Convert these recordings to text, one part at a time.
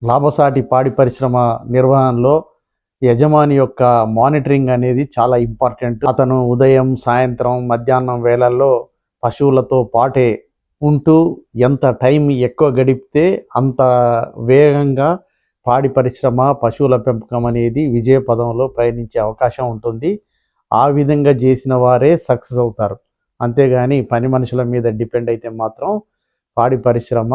లాభసాటి పాడి పరిశ్రమ నిర్వహణలో యజమాని యొక్క మానిటరింగ్ అనేది చాలా ఇంపార్టెంట్. అతను ఉదయం, సాయంత్రం, మధ్యాహ్నం వేళల్లో పశువులతో పాటే ఉంటూ ఎంత టైం ఎక్కువ గడిపితే అంత వేగంగా పాడి పరిశ్రమ, పశువుల పెంపకం అనేది విజయ పదంలో పయనించే అవకాశం ఉంటుంది. ఆ విధంగా చేసిన వారే సక్సెస్ అవుతారు. అంతేగాని పని మనుషుల మీద డిపెండ్ అయితే మాత్రం పాడి పరిశ్రమ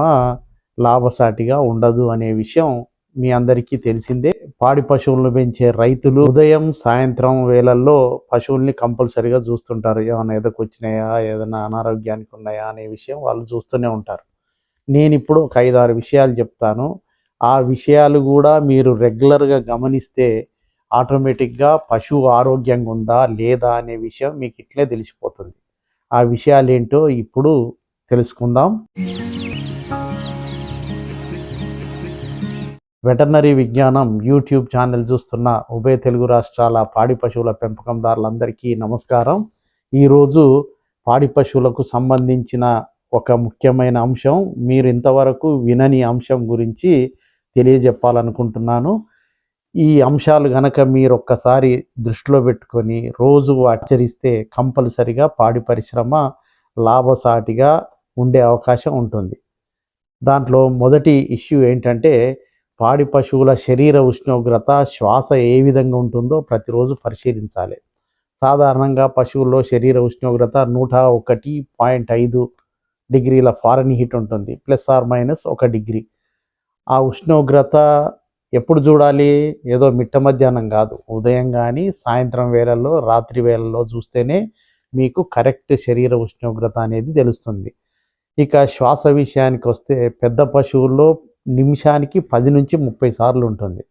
లాభసాటిగా ఉండదు అనే విషయం మీ అందరికీ తెలిసిందే. పాడి పశువులను పెంచే రైతులు ఉదయం, సాయంత్రం వేళల్లో పశువుల్ని కంపల్సరిగా చూస్తుంటారు. ఏమైనా ఎదకొచ్చినాయా, ఏదైనా అనారోగ్యానికి ఉన్నాయా అనే విషయం వాళ్ళు చూస్తూనే ఉంటారు. నేను ఇప్పుడు ఒక 5-6 విషయాలు చెప్తాను. ఆ విషయాలు కూడా మీరు రెగ్యులర్గా గమనిస్తే ఆటోమేటిక్గా పశువు ఆరోగ్యంగా ఉందా లేదా అనే విషయం మీకు ఇట్లే తెలిసిపోతుంది. ఆ విషయాలు ఏంటో ఇప్పుడు తెలుసుకుందాం. వెటర్నరీ విజ్ఞానం యూట్యూబ్ ఛానల్ చూస్తున్న ఉభయ తెలుగు రాష్ట్రాల పాడి పశువుల పెంపకందారులందరికీ నమస్కారం. ఈరోజు పాడి పశువులకు సంబంధించిన ఒక ముఖ్యమైన అంశం, మీరు ఇంతవరకు వినని అంశం గురించి తెలియజెప్పాలనుకుంటున్నాను. ఈ అంశాలు గనక మీరు ఒక్కసారి దృష్టిలో పెట్టుకొని రోజు ఆచరిస్తే కంపల్సరిగా పాడి పరిశ్రమ లాభసాటిగా ఉండే అవకాశం ఉంటుంది. దాంట్లో మొదటి ఇష్యూ ఏంటంటే, పాడి పశువుల శరీర ఉష్ణోగ్రత, శ్వాస ఏ విధంగా ఉంటుందో ప్రతిరోజు పరిశీలించాలి. సాధారణంగా పశువుల్లో శరీర ఉష్ణోగ్రత 101.5 డిగ్రీల ఫారెన్హీట్ ఉంటుంది, +or- 1 డిగ్రీ. ఆ ఉష్ణోగ్రత ఎప్పుడు చూడాలి? ఏదో మిట్ట మధ్యాహ్నం కాదు, ఉదయం కానీ, సాయంత్రం వేళల్లో, రాత్రి వేళల్లో చూస్తేనే మీకు కరెక్ట్ శరీర ఉష్ణోగ్రత అనేది తెలుస్తుంది. ఇక శ్వాస విషయానికి వస్తే పెద్ద పశువుల్లో నిమిషానికి 10 నుంచి 30 సార్లు ఉంటుంది.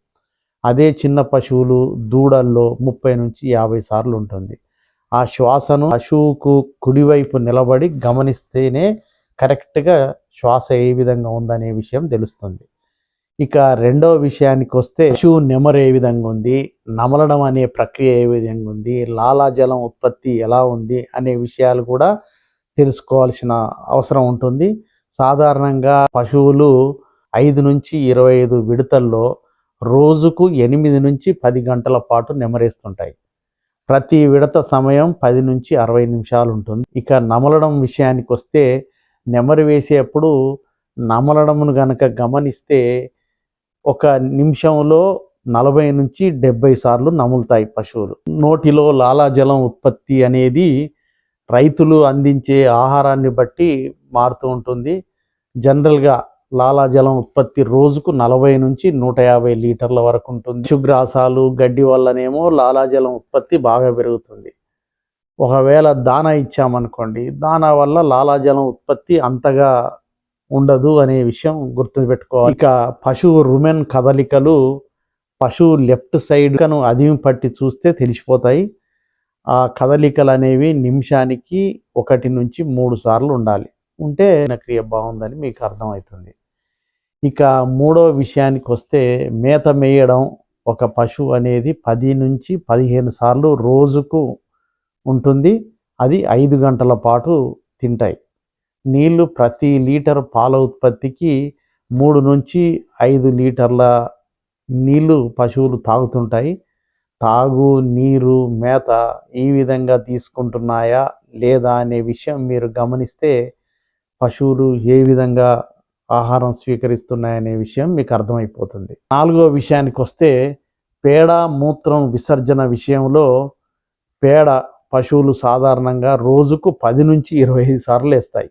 అదే చిన్న పశువులు, దూడల్లో 30 నుంచి 50 సార్లు ఉంటుంది. ఆ శ్వాసను పశువుకు కుడివైపు నిలబడి గమనిస్తేనే కరెక్ట్గా శ్వాస ఏ విధంగా ఉందనే విషయం తెలుస్తుంది. ఇక రెండవ విషయానికి వస్తే పశువు నెమరు ఏ విధంగా ఉంది, నమలడం అనే ప్రక్రియ ఏ విధంగా ఉంది, లాలాజలం ఉత్పత్తి ఎలా ఉంది అనే విషయాలు కూడా తెలుసుకోవాల్సిన అవసరం ఉంటుంది. సాధారణంగా పశువులు 5 నుంచి 25 విడతల్లో రోజుకు 8 నుంచి 10 గంటల పాటు నెమరేస్తుంటాయి. ప్రతి విడత సమయం 10 నుంచి 60 నిమిషాలు ఉంటుంది. ఇక నమలడం విషయానికి వస్తే నెమరు వేసేప్పుడు నమలడమును గనక గమనిస్తే ఒక నిమిషంలో 40 నుంచి 70 సార్లు నములుతాయి పశువులు. నోటిలో లాలాజలం ఉత్పత్తి అనేది రైతులు అందించే ఆహారాన్ని బట్టి మారుతూ ఉంటుంది. జనరల్గా లాలాజలం ఉత్పత్తి రోజుకు 40 నుంచి 150 లీటర్ల వరకు ఉంటుంది. పశుగ్రాసాలు, గడ్డి వల్లనేమో లాలాజలం ఉత్పత్తి బాగా పెరుగుతుంది. ఒకవేళ దానా ఇచ్చామనుకోండి, దానా వల్ల లాలాజలం ఉత్పత్తి అంతగా ఉండదు అనే విషయం గుర్తుపెట్టుకోవాలి. ఇక పశువు రుమెన్ కదలికలు పశువు లెఫ్ట్ సైడ్ను అదిమి పట్టి చూస్తే తెలిసిపోతాయి. ఆ కదలికలు అనేవి నిమిషానికి 1 నుంచి 3 సార్లు ఉండాలి. ఉంటే క్రియ బాగుందని మీకు అర్థమవుతుంది. ఇక మూడో విషయానికి వస్తే మేత మేయడం. ఒక పశువు అనేది 10 నుంచి 15 సార్లు రోజుకు ఉంటుంది. అది 5 గంటల పాటు తింటాయి. నీళ్లు ప్రతి లీటర్ పాల ఉత్పత్తికి 3 నుంచి 5 లీటర్ల నీళ్లు పశువులు తాగుతుంటాయి. తాగు, నీరు, మేత ఈ విధంగా తీసుకుంటున్నాయా లేదా అనే విషయం మీరు గమనిస్తే పశువులు ఏ విధంగా ఆహారం స్వీకరిస్తున్నాయనే విషయం మీకు అర్థమైపోతుంది. నాలుగో విషయానికి వస్తే పేడ, మూత్రం విసర్జన విషయంలో పేడ పశువులు సాధారణంగా రోజుకు 10 నుంచి 25 సార్లు వేస్తాయి.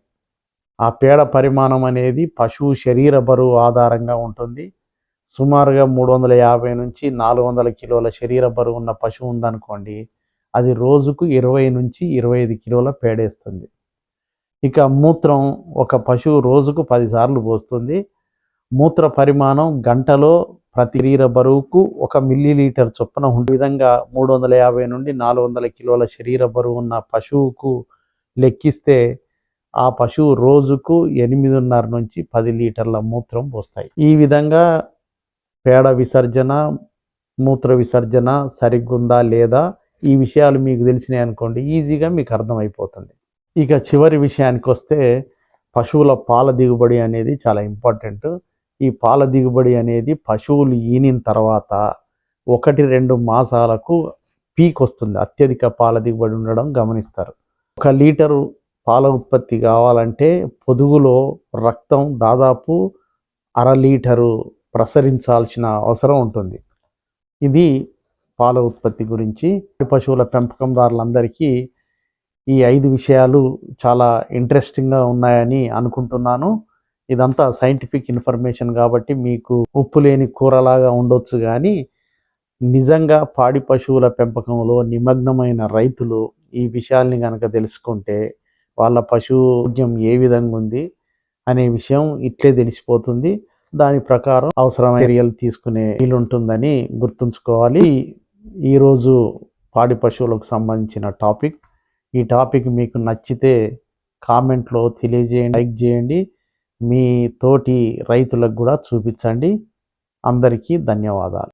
ఆ పేడ పరిమాణం అనేది పశువు శరీర బరువు ఆధారంగా ఉంటుంది. సుమారుగా 350 నుంచి 400 కిలోల శరీర బరువు ఉన్న పశువు ఉందనుకోండి, అది రోజుకు 20 నుంచి 25 కిలోల పేడేస్తుంది. ఇక మూత్రం, ఒక పశువు రోజుకు 10 సార్లు పోస్తుంది. మూత్ర పరిమాణం గంటలో ప్రతి శరీర బరువుకు 1 మిల్లీలీటర్ చొప్పున ఉండే విధంగా 350 నుండి 400 కిలోల శరీర బరువు ఉన్న పశువుకు లెక్కిస్తే ఆ పశువు రోజుకు 8.5 నుంచి 10 లీటర్ల మూత్రం పోస్తాయి. ఈ విధంగా పేడ విసర్జన, మూత్ర విసర్జన సరిగ్గుందా లేదా ఈ విషయాలు మీకు తెలిసినాయి అనుకోండి, ఈజీగా మీకు అర్థమైపోతుంది. ఇక చివరి విషయానికి వస్తే పశువుల పాల దిగుబడి అనేది చాలా ఇంపార్టెంట్. ఈ పాల దిగుబడి అనేది పశువులు ఈనిన తర్వాత 1-2 మాసాలకు పీక్ వస్తుంది. అత్యధిక పాల దిగుబడి ఉండడం గమనిస్తారు. 1 లీటరు పాల ఉత్పత్తి కావాలంటే పొదుగులో రక్తం దాదాపు 1/2 లీటరు ప్రసరించాల్సిన అవసరం ఉంటుంది. ఇది పాల ఉత్పత్తి గురించి. పశువుల పెంపకందారులందరికీ ఈ 5 విషయాలు చాలా ఇంట్రెస్టింగ్గా ఉన్నాయని అనుకుంటున్నాను. ఇదంతా సైంటిఫిక్ ఇన్ఫర్మేషన్ కాబట్టి మీకు ఉప్పు లేని కూరలాగా ఉండొచ్చు, కానీ నిజంగా పాడి పశువుల పెంపకంలో నిమగ్నమైన రైతులు ఈ విషయాల్ని కనుక తెలుసుకుంటే వాళ్ళ పశువు ఆరోగ్యం ఏ విధంగా ఉంది అనే విషయం ఇట్లే తెలిసిపోతుంది. దాని ప్రకారం అవసరమైన చర్యలు తీసుకునే వీలుంటుందని గుర్తుంచుకోవాలి. ఈరోజు పాడి పశువులకు సంబంధించిన టాపిక్. ఈ టాపిక్ మీకు నచ్చితే కామెంట్లో తెలియజేయండి, లైక్ చేయండి, మీ తోటి రైతులకు కూడా చూపించండి. అందరికీ ధన్యవాదాలు.